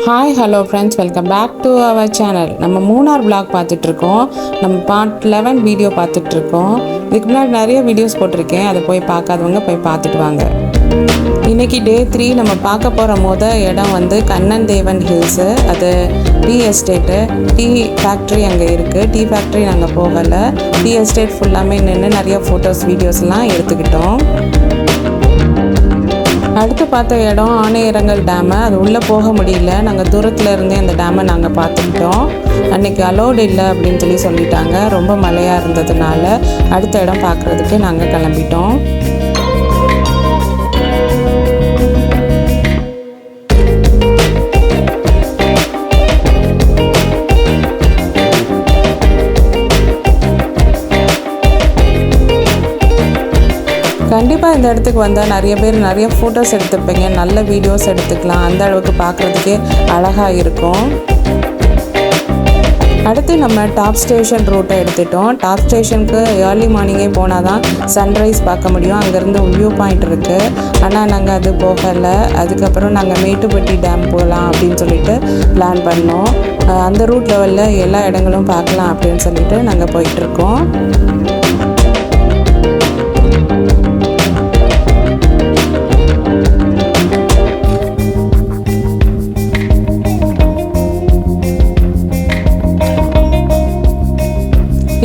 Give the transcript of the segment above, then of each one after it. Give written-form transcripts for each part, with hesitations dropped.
Hi hello friends, welcome back to our channel. நம்ம Munnar vlog பார்த்துட்ருக்கோம். நம்ம பார்ட் 11 வீடியோ பார்த்துட்ருக்கோம். இதுக்கு முன்னாடி நிறைய வீடியோஸ் போட்டிருக்கேன், அதை போய் பார்க்காதவங்க போய் பார்த்துட்டு வாங்க. இன்றைக்கி டே 3 நம்ம பார்க்க போகிற இடம் வந்து கண்ணன் தேவன் ஹில்ஸு. அது டீ எஸ்டேட்டு, டீ ஃபேக்ட்ரி அங்கே இருக்குது. டீ ஃபேக்ட்ரி நாங்கள் போகலை, டீ எஸ்டேட் ஃபுல்லாமே நின்று நிறைய ஃபோட்டோஸ் வீடியோஸ்லாம் எடுத்துக்கிட்டோம். அடுத்து பார்த்த இடம் ஆனையிறங்கல் டேமு. அது உள்ளே போக முடியல, நாங்கள் தூரத்தில் இருந்தே அந்த டேமை நாங்கள் பார்த்துக்கிட்டோம். அன்றைக்கி அலோடு இல்லை அப்படின்னு சொல்லிட்டாங்க. ரொம்ப மழையாக இருந்ததுனால அடுத்த இடம் பார்க்குறதுக்கு நாங்கள் கிளம்பிட்டோம். கண்டிப்பாக இந்த இடத்துக்கு வந்தால் நிறைய பேர் நிறைய ஃபோட்டோஸ் எடுத்துப்பீங்க, நல்ல வீடியோஸ் எடுத்துக்கலாம். அந்த அளவுக்கு பார்க்குறதுக்கே அழகாக இருக்கும். அடுத்து நம்ம டாப் ஸ்டேஷன் ரூட்டை எடுத்துட்டோம். டாப் ஸ்டேஷனுக்கு ஏர்லி மார்னிங்கே போனால் தான் சன்ரைஸ் பார்க்க முடியும். அங்கேருந்து வியூ பாயிண்ட் இருக்குது, ஆனால் நாங்கள் அது போகலை. அதுக்கப்புறம் நாங்கள் மேட்டுப்பட்டி டேம் போகலாம் அப்படின்னு சொல்லிட்டு பிளான் பண்ணோம். அந்த ரூட் லெவலில் எல்லா இடங்களும் பார்க்கலாம் அப்படின்னு சொல்லிட்டு நாங்கள் போயிட்டுருக்கோம்.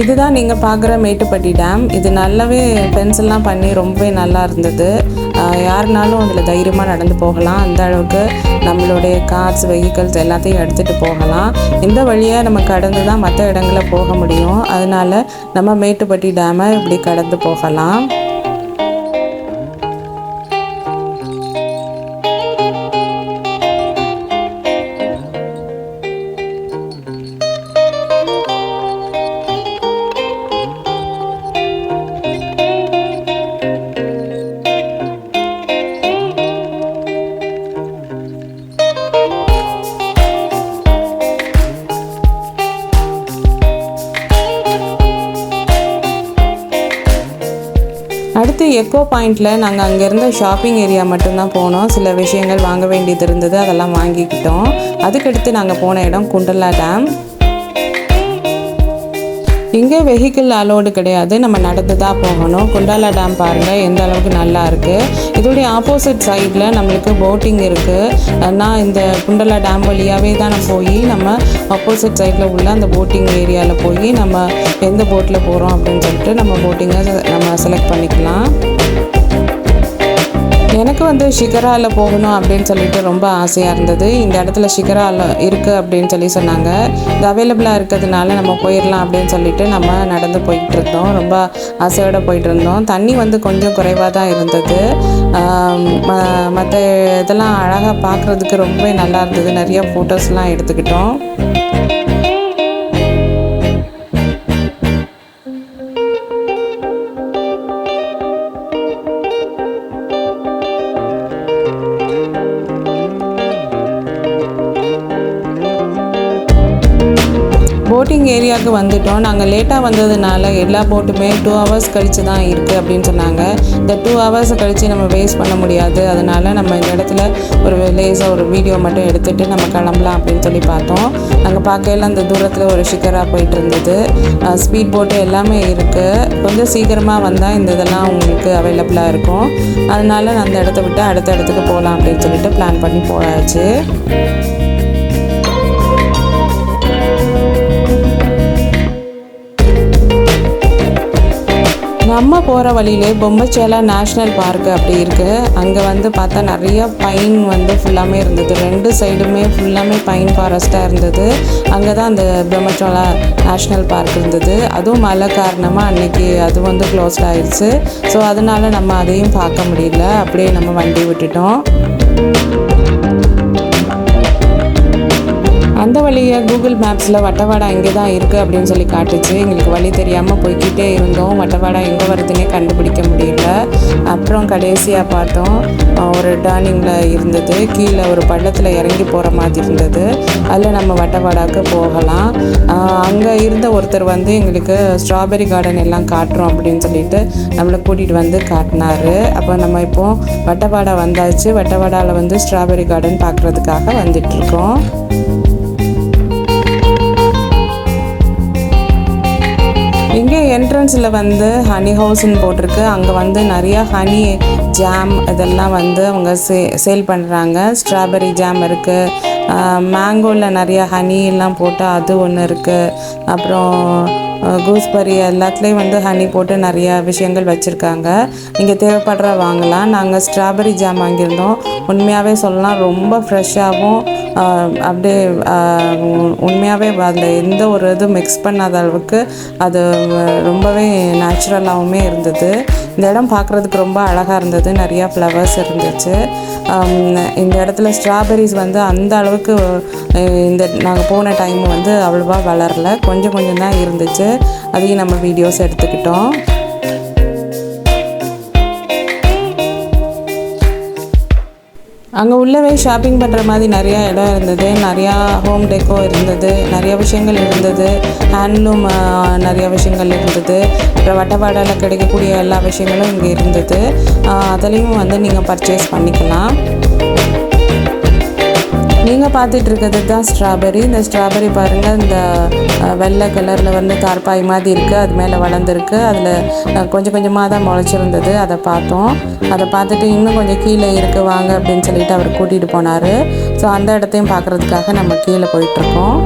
இதுதான் நீங்கள் பார்க்குற மேட்டுப்பட்டி டேம். இது நல்லாவே பென்சில்லாம் பண்ணி ரொம்பவே நல்லா இருந்தது. யாருனாலும் அதில் தைரியமாக நடந்து போகலாம். அந்த அளவுக்கு நம்மளுடைய கார்ஸ், வெஹிக்கல்ஸ் எல்லாத்தையும் எடுத்துகிட்டு போகலாம். இந்த வழியாக நம்ம கடந்து தான் மற்ற இடங்களில் போக முடியும். அதனால் நம்ம மேட்டுப்பட்டி டேமை இப்படி கடந்து போகலாம். அடுத்து எக்கோ பாயிண்டில் நாங்கள் அங்கே இருந்த ஷாப்பிங் ஏரியா மட்டும்தான் போனோம். சில விஷயங்கள் வாங்க வேண்டியது இருந்தது, அதெல்லாம் வாங்கிக்கிட்டோம். அதுக்கடுத்து நாங்கள் போன இடம் குண்டலா டேம். இங்கே வெஹிக்கிள் அலோடு கிடையாது, நம்ம நடந்து தான் போகணும். குண்டலா டேம் பாருங்கள் எந்த அளவுக்கு நல்லா இருக்குது. இதோடைய ஆப்போசிட் சைடில் நம்மளுக்கு போட்டிங் இருக்குது. நான் இந்த குண்டலா டேம் வழியாகவே தான் போய் நம்ம ஆப்போசிட் சைடில் உள்ள அந்த போட்டிங் ஏரியாவில் போய் நம்ம எந்த போட்டில் போகிறோம் அப்படின்னு சொல்லிட்டு நம்ம போட்டிங்கை நம்ம செலக்ட் பண்ணிக்கலாம். எனக்கு வந்து ஷிகராவில் போகணும் அப்படின்னு சொல்லிட்டு ரொம்ப ஆசையாக இருந்தது. இந்த இடத்துல ஷிகராவில் இருக்குது அப்படின்னு சொன்னாங்க. இது அவைலபிளாக இருக்கிறதுனால நம்ம போயிடலாம் அப்படின்னு சொல்லிட்டு நம்ம நடந்து போயிட்டு இருந்தோம். ரொம்ப ஆசையோடு போயிட்டு இருந்தோம். தண்ணி வந்து கொஞ்சம் குறைவாக தான் இருந்தது. மற்ற இதெல்லாம் அழகாக பார்க்குறதுக்கு ரொம்பவே நல்லா இருந்தது. நிறைய ஃபோட்டோஸ்லாம் எடுத்துக்கிட்டோம். போட்டிங் ஏரியாவுக்கு வந்துட்டோம். நாங்கள் லேட்டாக வந்ததுனால எல்லா போட்டுமே 2 hours கழித்து தான் இருக்குது அப்படின்னு சொன்னாங்க. இந்த 2 hours கழித்து நம்ம வேஸ்ட் பண்ண முடியாது. அதனால் நம்ம இந்த இடத்துல ஒரு லேஸாக ஒரு வீடியோ மட்டும் எடுத்துகிட்டு நம்ம கிளம்பலாம் அப்படின்னு சொல்லி பார்த்தோம். நாங்கள் பார்க்கையில் அந்த தூரத்தில் ஒரு ஷிகராக போயிட்டு இருந்தது. ஸ்பீட் போட்டு எல்லாமே இருக்குது. கொஞ்சம் சீக்கிரமாக வந்தால் இந்த இதெல்லாம் உங்களுக்கு அவைலபிளாக இருக்கும். அதனால் அந்த இடத்த விட்டு அடுத்த இடத்துக்கு போகலாம் அப்படின்னு சொல்லிட்டு பிளான் பண்ணி போயாச்சு. நம்ம போகிற வழியிலே பொம்மச்சேலா நேஷ்னல் பார்க்கு அப்படி இருக்குது. அங்கே வந்து பார்த்தா நிறைய பைன் வந்து ஃபுல்லாமே இருந்தது. 2 சைடுமே ஃபுல்லாமே பைன் ஃபாரஸ்ட்டாக இருந்தது. அங்கே தான் அந்த பொம்மச்சேலா நேஷ்னல் பார்க் இருந்தது. அதுவும் மழை காரணமாக அன்றைக்கி அது வந்து க்ளோஸ்ட் ஆயிடுச்சு. ஸோ அதனால் நம்ம அதையும் பார்க்க முடியல, அப்படியே நம்ம வண்டி விட்டுட்டோம். அந்த வழியை கூகுள் மேப்ஸில் வட்டவாடா இங்கே தான் இருக்குது அப்படின்னு சொல்லி காட்டுச்சு. எங்களுக்கு வழி தெரியாமல் போய்கிட்டே இருந்தோம். வட்டவாடா எங்கே வருதுன்னே கண்டுபிடிக்க முடியல. அப்புறம் கடைசியாக பார்த்தோம், ஒரு டர்னிங்கில் இருந்தது. கீழே ஒரு பள்ளத்தில் இறங்கி போகிற மாதிரி இருந்தது. அதில் நம்ம வட்டவாடாவுக்கு போகலாம். அங்கே இருந்த ஒருத்தர் வந்து எங்களுக்கு ஸ்ட்ராபெரி கார்டன் எல்லாம் காட்டுறோம் அப்படின்னு சொல்லிட்டு நம்மளை கூட்டிகிட்டு வந்து காட்டினார். அப்போ நம்ம இப்போது வட்டவாடா வந்தாச்சு. வட்டவாடாவில் வந்து ஸ்ட்ராபெரி கார்டன் பார்க்குறதுக்காக வந்துட்டுருக்கோம். இங்கே என்ட்ரன்ஸில் வந்து ஹனி ஹவுஸ்ன்னு போட்டிருக்கு. அங்கே வந்து நிறையா ஹனி ஜாம் இதெல்லாம் வந்து அவங்க சேல் பண்ணுறாங்க. ஸ்ட்ராபெரி ஜாம் இருக்குது, மேங்கோவில் நிறையா ஹனி எல்லாம் போட்டு அது ஒன்று இருக்குது. அப்புறம் கூஸ்பெரி எல்லாத்துலேயும் வந்து ஹனி போட்டு நிறையா விஷயங்கள் வச்சுருக்காங்க. நீங்கள் தேவைப்படுற வாங்கலாம். நாங்கள் ஸ்ட்ராபெரி ஜாம் வாங்கியிருந்தோம். உண்மையாகவே சொல்லலாம், ரொம்ப ஃப்ரெஷ்ஷாகவும் அப்படியே உண்மையாகவே அதில் எந்த ஒரு இதுவும் மிக்ஸ் பண்ணாத அளவுக்கு அது ரொம்பவே நேச்சுரலாகவுமே இருந்தது. இந்த இடம் பார்க்குறதுக்கு ரொம்ப அழகாக இருந்தது. நிறையா ஃப்ளவர்ஸ் இருந்துச்சு. இந்த இடத்துல ஸ்ட்ராபெரிஸ் வந்து அந்த அளவுக்கு நாங்கள் போன டைம் வந்து அவ்வளோவா வளரல, கொஞ்சம் கொஞ்சம் தான் இருந்துச்சு. அதையும் நம்ம வீடியோஸ் எடுத்துக்கிட்டோம். அங்கே உள்ளவே ஷாப்பிங் பண்ணுற மாதிரி நிறையா இடம் இருந்தது. நிறையா ஹோம் டெக்கோ இருந்தது, நிறையா விஷயங்கள் இருந்தது. ஹேண்ட்லூம் நிறையா விஷயங்கள் இருந்தது. அப்புறம் வட்டவாடாவில் கிடைக்கக்கூடிய எல்லா விஷயங்களும் இங்கே இருந்தது. அதுலேயும் வந்து நீங்கள் பர்ச்சேஸ் பண்ணிக்கலாம். நீங்கள் பார்த்துட்டு இருக்கிறது தான் ஸ்ட்ராபெரி. இந்த ஸ்ட்ராபெரி பாருங்கள், இந்த வெள்ளை கலரில் வந்து தார்பாய் மாதிரி இருக்குது. அது மேலே வளர்ந்துருக்கு. அதில் கொஞ்சம் கொஞ்சமாக தான் முளைச்சிருந்தது. அதை பார்த்தோம். அதை பார்த்துட்டு இன்னும் கொஞ்சம் கீழே இருக்குது வாங்க அப்படின்னு சொல்லிட்டு அவர் கூட்டிகிட்டு போனார். ஸோ அந்த இடத்தையும் பார்க்குறதுக்காக நம்ம கீழே போயிட்டுருக்கோம்.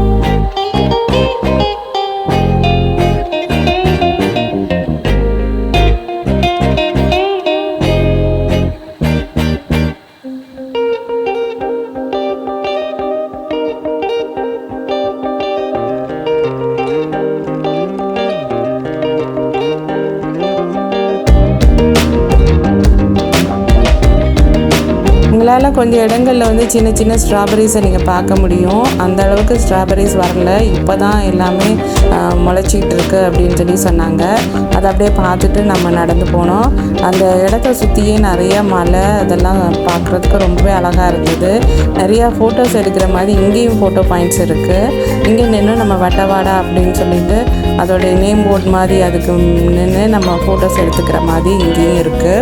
உங்களால் கொஞ்சம் இடங்களில் வந்து சின்ன சின்ன ஸ்ட்ராபெரிஸை நீங்கள் பார்க்க முடியும். அந்த அளவுக்கு ஸ்ட்ராபெரிஸ் வரல, இப்போ தான் எல்லாமே முளைச்சிக்கிட்டு இருக்குது அப்படின்னு சொல்லி சொன்னாங்க. அதை அப்படியே பார்த்துட்டு நம்ம நடந்து போனோம். அந்த இடத்த சுற்றியே நிறைய மலை அதெல்லாம் பார்க்குறதுக்கு ரொம்பவே அழகாக இருந்தது. நிறையா ஃபோட்டோஸ் எடுக்கிற மாதிரி இங்கேயும் ஃபோட்டோ பாயிண்ட்ஸ் இருக்குது. இங்கே நின்று நம்ம வட்டவாடா அப்படின்னு சொல்லிட்டு அதோடைய நேம் போர்ட் மாதிரி அதுக்கு நின்று நம்ம ஃபோட்டோஸ் எடுத்துக்கிற மாதிரி இங்கேயும் இருக்குது.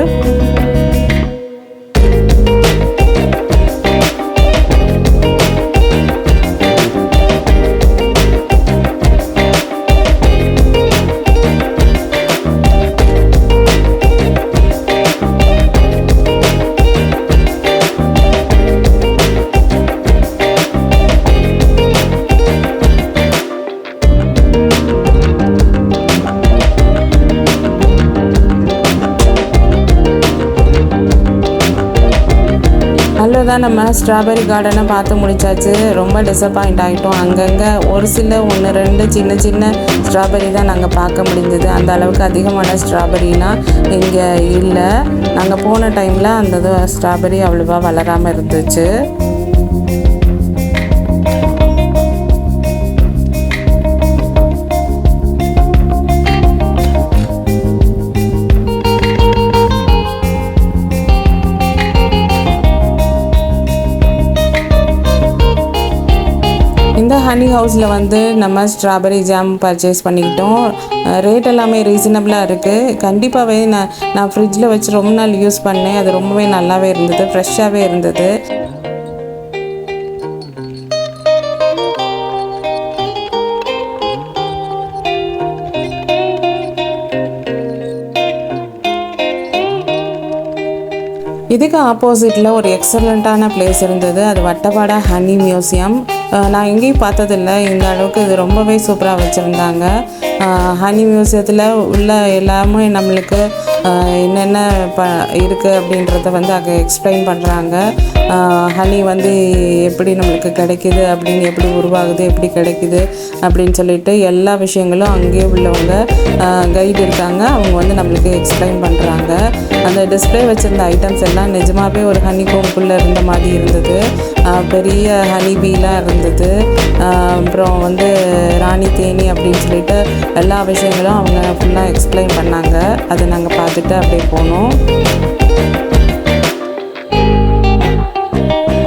அவ்வளோதான், நம்ம ஸ்ட்ராபெரி கார்டனை பார்த்து முடிச்சாச்சு. ரொம்ப டிசப்பாயிண்ட் ஆகிட்டோம். அங்கங்கே ஒரு சில 1-2 சின்ன சின்ன ஸ்ட்ராபெரி தான் நாங்கள் பார்க்க முடிஞ்சது. அந்த அளவுக்கு அதிகமான ஸ்ட்ராபெரிலாம் இங்கே இல்லை. நாங்கள் போன டைமில் அந்த ஸ்ட்ராபெரி அவ்வளோவா வளராமல் இருந்துச்சு. இந்த ஹனி ஹவுஸில் வந்து நம்ம ஸ்ட்ராபெரி ஜாம் பர்ச்சேஸ் பண்ணிக்கிட்டோம். ரேட் எல்லாமே ரீசனபிளாக இருக்குது. கண்டிப்பாகவே நான் ஃப்ரிட்ஜில் வச்சு ரொம்ப நாள் யூஸ் பண்ணேன். அது ரொம்பவே நல்லாவே இருந்தது, ஃப்ரெஷ்ஷாகவே இருந்தது. இதுக்கு ஆப்போசிட்டில் ஒரு எக்ஸலண்ட்டான பிளேஸ் இருந்தது. அது வட்டவாடா ஹனி மியூசியம். நான் எங்கேயும் பார்த்ததில்லை, இந்த அளவுக்கு இது ரொம்பவே சூப்பராக வச்சுருந்தாங்க. ஹனி மியூசியத்தில் உள்ள எல்லாமே நம்மளுக்கு என்னென்ன இருக்குது அப்படின்றத வந்து அங்கே எக்ஸ்பிளைன் பண்ணுறாங்க. ஹனி வந்து எப்படி நம்மளுக்கு கிடைக்கிது, அப்படின்னு எப்படி உருவாகுது, எப்படி கிடைக்கிது அப்படின்னு சொல்லிட்டு எல்லா விஷயங்களும் அங்கேயே உள்ளவங்க கைடு இருக்காங்க. அவங்க வந்து நம்மளுக்கு எக்ஸ்பிளைன் பண்ணுறாங்க. அந்த டிஸ்பிளே வச்சுருந்த ஐட்டம்ஸ் எல்லாம் நிஜமாகவே ஒரு ஹனி கோம்குள்ளே இருந்த மாதிரி இருந்தது. பெரிய ஹனி பீலாம் இருந்தது. அப்புறம் வந்து ராணி தேனி அப்படின்னு சொல்லிட்டு எல்லா விஷயங்களும் அவங்க ஃபுல்லாக எக்ஸ்பிளைன் பண்ணாங்க. அதை நாங்கள் பார்த்துட்டு அப்படியே போனோம்.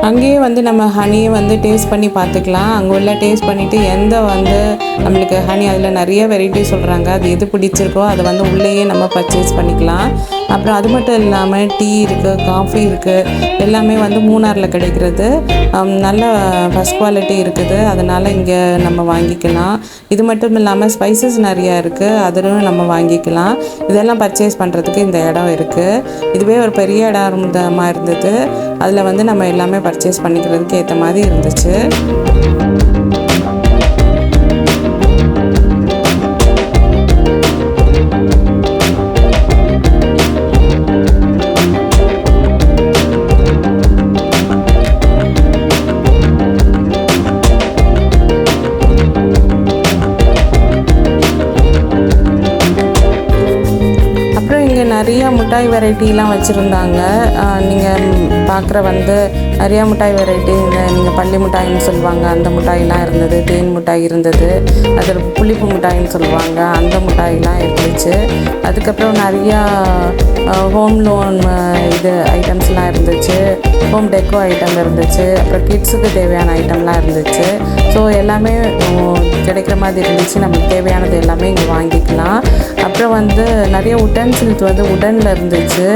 அங்கேயே வந்து நம்ம ஹனியை வந்து டேஸ்ட் பண்ணி பார்த்துக்கலாம். அங்கே உள்ள டேஸ்ட் பண்ணிவிட்டு எந்த வந்து நம்மளுக்கு ஹனி அதில் நிறைய வெரைட்டி சொல்கிறாங்க, அது எது பிடிச்சிருக்கோ அதை வந்து உள்ளேயே நம்ம பர்ச்சேஸ் பண்ணிக்கலாம். அப்புறம் அது மட்டும் இல்லாமல் டீ இருக்குது, காஃபி இருக்குது, எல்லாமே வந்து மூணாரில் கிடைக்கிறது. நல்ல ஃபஸ்ட் குவாலிட்டி இருக்குது, அதனால் இங்கே நம்ம வாங்கிக்கலாம். இது மட்டும் இல்லாமல் ஸ்பைசஸ் நிறையா இருக்குது, அதிலும் நம்ம வாங்கிக்கலாம். இதெல்லாம் பர்ச்சேஸ் பண்ணுறதுக்கு இந்த இடம் இருக்குது. இதுவே ஒரு பெரிய இடமா இருந்தது. அதில் வந்து நம்ம எல்லாமே பர்ச்சேஸ் பண்ணிக்கிறதுக்கு ஏற்ற மாதிரி இருந்துச்சு. நிறையா மிட்டாய் வெரைட்டிலாம் வச்சுருந்தாங்க. நீங்கள் பார்க்குற வந்து நிறையா மிட்டாய் வெரைட்டி, இந்த நீங்கள் பள்ளி மிட்டாயின்னு சொல்லுவாங்க அந்த மிட்டாயெலாம் இருந்தது, தேன் மிட்டாய் இருந்தது, அதில் புளிப்பு மிட்டாயின்னு சொல்லுவாங்க அந்த மிட்டாயெலாம் இருந்துச்சு. அதுக்கப்புறம் நிறையா ஹோம் லோன் இது ஐட்டம்ஸ்லாம் இருந்துச்சு, ஹோம் டெக்கோ ஐட்டம் இருந்துச்சு, அப்புறம் கிட்ஸுக்கு தேவையான ஐட்டம்லாம் இருந்துச்சு. ஸோ எல்லாமே கிடைக்கிற மாதிரி இருந்துச்சு. நமக்கு தேவையானது எல்லாமே இங்கே வாங்கிக்கலாம். அப்புறம் வந்து நிறைய உட்டன்சில்ஸ் வந்து உடனில் இருந்துச்சு.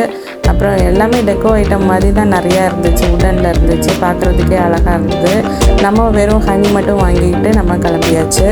அப்புறம் எல்லாமே டெக்கோ ஐட்டம் மாதிரி தான் நிறையா இருந்துச்சு, உடனில் இருந்துச்சு. பார்க்குறதுக்கே அழகாக இருந்தது. நம்ம வெறும் ஹனி மட்டும் வாங்கிக்கிட்டு நம்ம கிளம்பியாச்சு.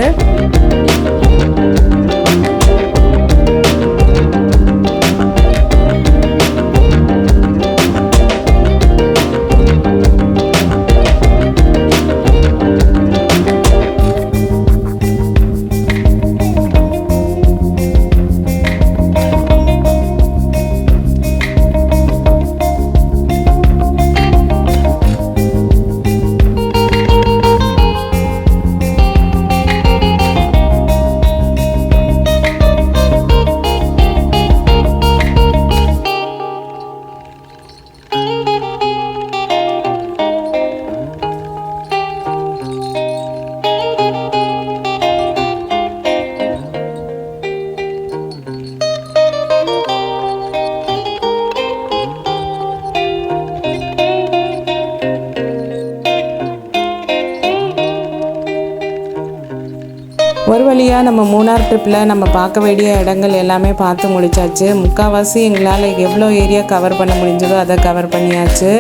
ஒரு வழியாக நம்ம மூணார் ட்ரிப்பில் நம்ம பார்க்க வேண்டிய இடங்கள் எல்லாமே பார்த்து முடிச்சாச்சு. முக்கால்வாசி எங்களால் எவ்வளோ ஏரியா கவர் பண்ண முடிஞ்சதோ அதை கவர் பண்ணியாச்சு.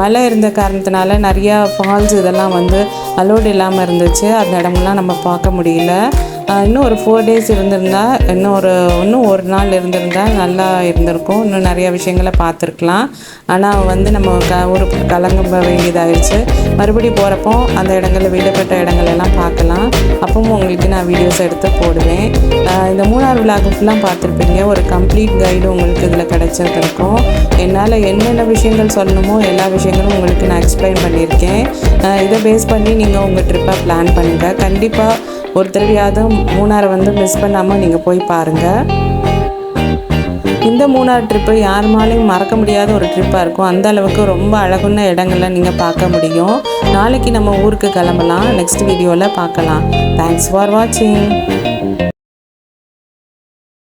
மழை இருந்த காரணத்தினால நிறையா ஃபால்ஸ் இதெல்லாம் வந்து அலோடு இல்லாமல் இருந்துச்சு. அந்த இடமெல்லாம் நம்ம பார்க்க முடியல. இன்னும் ஒரு 4 days இருந்திருந்தா, இன்னும் ஒரு நாள் இருந்திருந்தால் நல்லா இருந்திருக்கும். இன்னும் நிறையா விஷயங்களை பார்த்துருக்கலாம். ஆனால் வந்து நம்ம ஒரு கலங்க வேண்டியதாகிடுச்சு. மறுபடியும் போகிறப்போ அந்த இடங்களில் விடப்பட்ட இடங்கள் எல்லாம் பார்க்கலாம். அப்பவும் உங்களுக்கு நான் வீடியோஸ் எடுத்து போடுவேன். இந்த மூணார் விலாக் ஃபுல்லாக பார்த்துருப்பீங்க. ஒரு கம்ப்ளீட் கைடு உங்களுக்கு இதில் கிடச்சிருக்கும். என்னால் என்னென்ன விஷயங்கள் சொல்லணுமோ எல்லா விஷயங்களும் உங்களுக்கு நான் எக்ஸ்பிளைன் பண்ணியிருக்கேன். இதை பேஸ் பண்ணி நீங்கள் உங்கள் ட்ரிப்பை பிளான் பண்ணுங்கள். கண்டிப்பாக ஒரு தடவையாவது மூணாரை வந்து மிஸ் பண்ணாமல் நீங்கள் போய் பாருங்கள். இந்த மூணார் ட்ரிப்பு யாருமாலையும் மறக்க முடியாத ஒரு ட்ரிப்பாக இருக்கும். அந்த அளவுக்கு ரொம்ப அழகுள்ள இடங்களை நீங்கள் பார்க்க முடியும். நாளைக்கு நம்ம ஊருக்கு கிளம்பலாம். நெக்ஸ்ட் வீடியோவில் பார்க்கலாம். தேங்க்ஸ் ஃபார் வாட்சிங்.